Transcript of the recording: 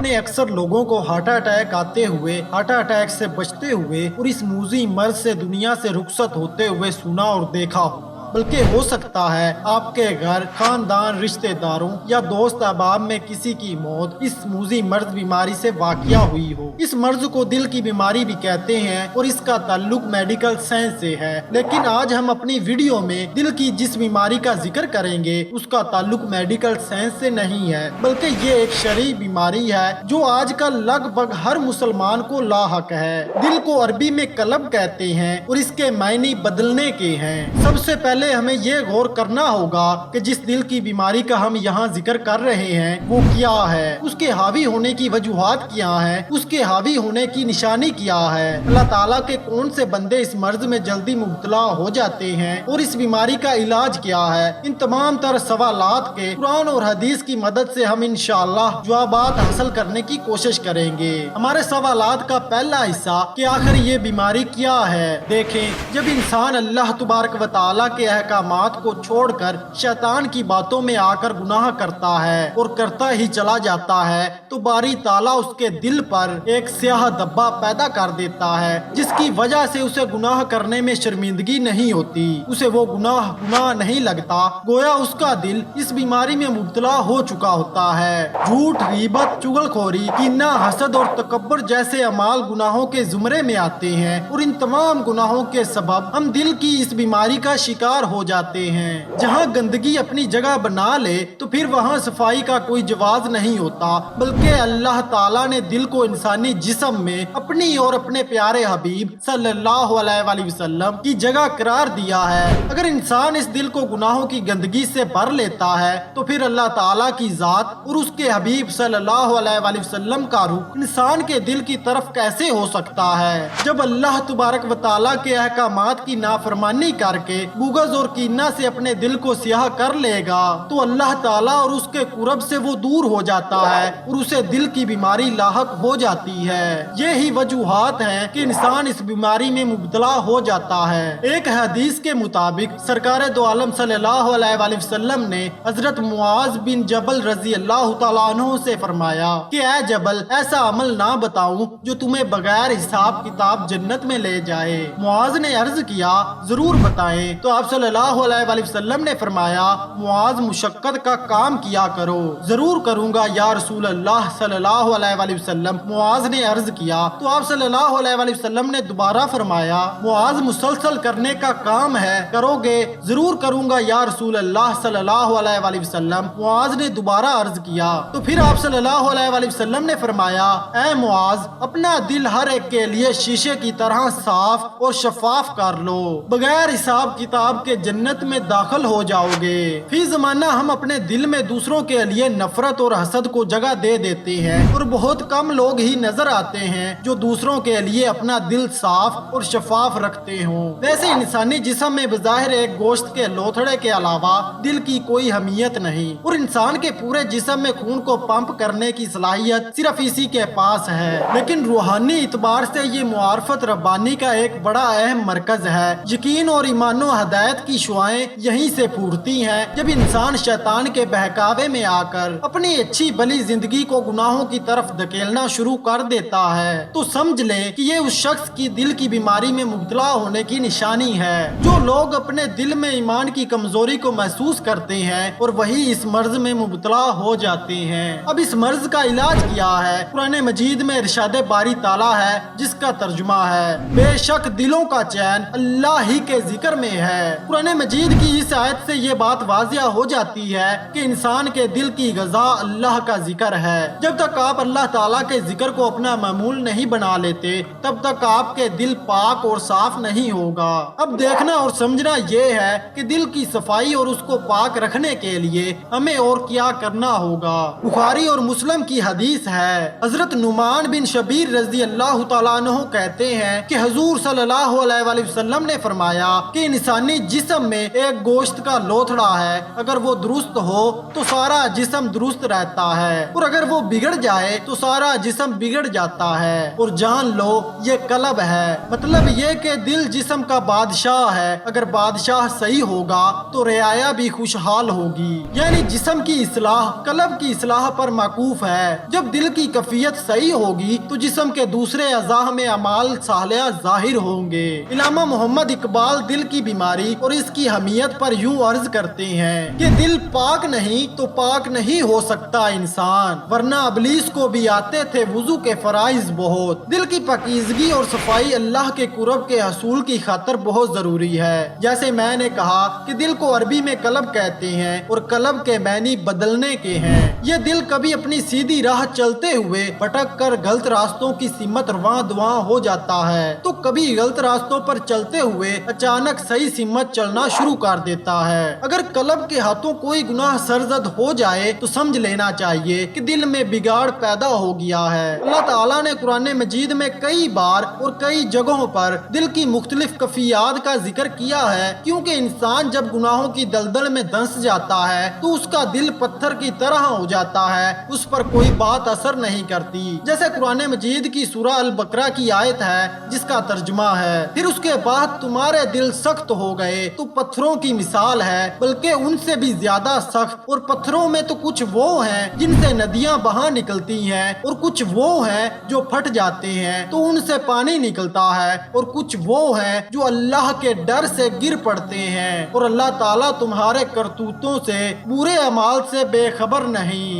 نے अक्सर लोगों को हार्ट अटैक आते हुए, हार्ट अटैक से बचते हुए और इस मूजी मर्ज से दुनिया से रुखसत होते हुए सुना और देखा हो। बल्कि हो सकता है आपके घर, खानदान, रिश्तेदारों या दोस्त अहबाब में किसी की मौत इस मूजी मर्ज बीमारी से वाक़या हुई हो। इस मर्ज को दिल की बीमारी भी कहते हैं और इसका ताल्लुक मेडिकल साइंस से है। लेकिन आज हम अपनी वीडियो में दिल की जिस बीमारी का जिक्र करेंगे उसका ताल्लुक मेडिकल साइंस से नहीं है, बल्कि ये एक शरई बीमारी है जो आजकल लगभग हर मुसलमान को लाहक है। दिल को अरबी में कलब कहते हैं और इसके मायने बदलने के हैं। सबसे पहले हमें ये गौर करना होगा कि जिस दिल की बीमारी का हम यहाँ जिक्र कर रहे हैं वो क्या है, उसके हावी होने की वजूहात क्या है, उसके हावी होने की निशानी क्या है, अल्लाह ताला के कौन से बंदे इस मर्ज में जल्दी मुब्तला हो जाते हैं और इस बीमारी का इलाज क्या है। इन तमाम तर सवालात के कुरान और हदीस की मदद से हम इंशाअल्लाह जवाबात हासिल करने की कोशिश करेंगे। हमारे सवालात का पहला हिस्सा कि आखिर ये बीमारी क्या है। देखें, जब इंसान अल्लाह तबारक व तआला के अहकामात को छोड़कर शैतान की बातों में आकर गुनाह करता है और करता ही चला जाता है तो बारी ताला उसके दिल पर एक स्याह धब्बा पैदा कर देता है जिसकी वजह से उसे गुनाह करने में शर्मिंदगी नहीं होती, उसे वो गुनाह नहीं लगता। गोया उसका दिल इस बीमारी में मुब्तला हो चुका होता है। झूठ, गीबत, चुगलखोरी, कीना, हसद और तकब्बुर जैसे अमाल गुनाहों के जुमरे में आते हैं और इन तमाम गुनाहों के सबब हम दिल की इस बीमारी का शिकार हो जाते हैं। जहाँ गंदगी अपनी जगह बना ले तो फिर वहाँ सफाई का कोई जवाब नहीं होता, बल्कि अल्लाह ताला ने दिल को इंसानी जिस्म में अपनी और अपने प्यारे हबीब सल्लल्लाहु अलैहि वसल्लम की जगह करार दिया है। अगर इंसान इस दिल को गुनाहों की गंदगी से भर लेता है तो फिर अल्लाह ताला की जात और उसके हबीब सल्लल्लाहु अलैहि वसल्लम का रुख इंसान के दिल की तरफ कैसे हो सकता है। जब अल्लाह तबारक व तआला के अहकामात की नाफरमानी करके बुग़्ज़ और कीना से अपने दिल को स्याह कर लेगा तो अल्लाह ताला और उसके कुरब से वो दूर हो जाता है और उसे दिल की बीमारी लाहक हो जाती है। ये ही वजूहात हैं कि इंसान इस बीमारी में मुब्तला हो जाता है। एक हदीस के मुताबिक सरकार दो आलम सल्लल्लाहु अलैहि वसल्लम ने हजरत मुआज बिन जबल रजी अल्लाह तआला अन्हु से फरमाया कि ऐ जबल, ऐसा अमल ना बताऊं जो तुम्हें बगैर हिसाब किताब जन्नत में ले जाए। मुआज ने अर्ज किया, जरूर बताएं। तो आप सल्लल्लाहु अलैहि वसल्लम ने फरमाया, मुआज मुशक्कत का काम किया करो। जरूर करूंगा या रसूल अल्लाह सल्लल्लाहु अलैहि वसल्लम, मुआज ने अर्ज किया। तो आप सल्लल्लाहु अलैहि वसल्लम ने दोबारा फरमाया, मुआज मुसलसल करने का काम है, करोगे? जरूर करूंगा या रसूल अल्लाह सल्लल्लाहु अलैहि वसल्लम, मुआज ने दोबारा अर्ज किया। तो फिर आप सल्लल्लाहु अलैहि वसल्लम ने फरमाया, ऐ मुआज, अपना दिल हर एक के लिए शीशे की तरह साफ और शफाफ कर लो, बगैर हिसाब किताब के जन्नत में दाखिल हो जाओगे। फी जमाना हम अपने दिल में दूसरों के लिए नफरत और हसद को जगह दे देते हैं और बहुत कम लोग ही नजर आते हैं जो दूसरों के लिए अपना दिल साफ और शफाफ रखते हों। वैसे इंसानी जिस्म में बज़ाहिर एक गोश्त के लोथड़े के अलावा दिल की कोई अहमियत नहीं और इंसान के पूरे जिस्म में खून को पंप करने की सलाहियत सिर्फ इसी के पास है। लेकिन रूहानी इतबार से ये मुआरफत रब्बानी का एक बड़ा अहम मरकज है। यकीन और ईमानो हदायत की शुआएं यहीं से फूटती हैं। जब इंसान शैतान के बहकावे में आकर अपनी अच्छी भली जिंदगी को गुनाहों की तरफ धकेलना शुरू कर देता है तो समझ ले कि ये उस शख्स की दिल की बीमारी में मुब्तला होने की निशानी है। जो लोग अपने दिल में ईमान की कमजोरी को महसूस करते हैं और वही इस मर्ज में मुब्तला हो जाते हैं। अब इस मर्ज का इलाज क्या है? कुरान मजीद में इरशाद बारी ताला है जिसका तर्जुमा है, बेशक दिलों का चैन अल्लाह ही के जिक्र में है। कुरान मजीद की इस आयत से ये बात वाजिया हो जाती है कि इंसान के दिल की गज़ा अल्लाह का जिक्र है। जब तक आप अल्लाह ताला के जिक्र को अपना मामूल नहीं बना लेते तब तक आपके दिल पाक और साफ नहीं होगा। अब देखना और समझना ये है कि दिल की सफाई और उसको पाक रखने के लिए हमें और क्या करना होगा। बुखारी और मुस्लिम की हदीस है, हजरत नुमान बिन शबीर रजी अल्लाह तआला अन्हु कहते हैं कि हुजूर सल्लल्लाहु अलैहि वसल्लम ने फरमाया कि इंसानी जिस्म में एक गोश्त का लोथड़ा है, अगर वो दुरुस्त हो तो सारा जिस्म दुरुस्त रहता है, और अगर वो बिगड़ जाए तो सारा जिस्म बिगड़ जाता है। और जान लो ये कलब है, मतलब ये कि दिल जिस्म का बादशाह है, अगर बादशाह सही होगा तो रियाया भी खुशहाल होगी। यानी जिस्म की इस्लाह कलब की इस्लाह पर माकूफ है। जब दिल की कैफियत सही होगी तो जिस्म के दूसरे अज़ा में अमाल सालिहा जाहिर होंगे। इलामा मोहम्मद इकबाल दिल की बीमारी और इसकी अहमियत पर यूं अर्ज करते हैं कि दिल पाक नहीं तो पाक नहीं हो सकता इंसान, वरना अबलीस को भी आते थे वुजू के फराइज बहुत। दिल की पाकीज़गी और सफाई अल्लाह के कुर्ब के हसूल की खातर बहुत जरूरी है। जैसे मैंने कहा कि दिल को अरबी में कलब कहते हैं और कलब के मैनी बदलने के हैं। ये दिल कभी अपनी सीधी राह चलते हुए भटक कर गलत रास्तों की सिमत रवां दुआं हो जाता है, तो कभी गलत रास्तों पर चलते हुए अचानक सही सिमत चलना शुरू कर देता है। अगर कलब के हाथों कोई गुनाह सरजद हो जाए तो समझ लेना चाहिए कि दिल में बिगाड़ पैदा हो गया है। अल्लाह ताला ने कुरान मजीद में कई बार और कई जगहों पर दिल की मुख्तलिफ कैफियत का जिक्र किया है, क्योंकि इंसान जब गुनाहों की दलदल में धंस जाता है तो उसका दिल पत्थर की तरह हो जाता है, उस पर कोई बात असर नहीं करती। जैसे कुरान मजीद की सूरह अल बकरा की आयत है जिसका तर्जुमा है, फिर उसके बाद तुम्हारे दिल सख्त हो गए तो पत्थरों की मिसाल है, बल्कि उनसे भी ज्यादा सख्त। और पत्थरों में तो कुछ वो हैं जिनसे नदियां बहा निकलती हैं, और कुछ वो हैं जो फट जाते हैं तो उनसे पानी निकलता है, और कुछ वो हैं जो अल्लाह के डर से गिर पड़ते हैं। और अल्लाह ताला तुम्हारे करतूतों से बुरे अमाल से बेखबर नहीं।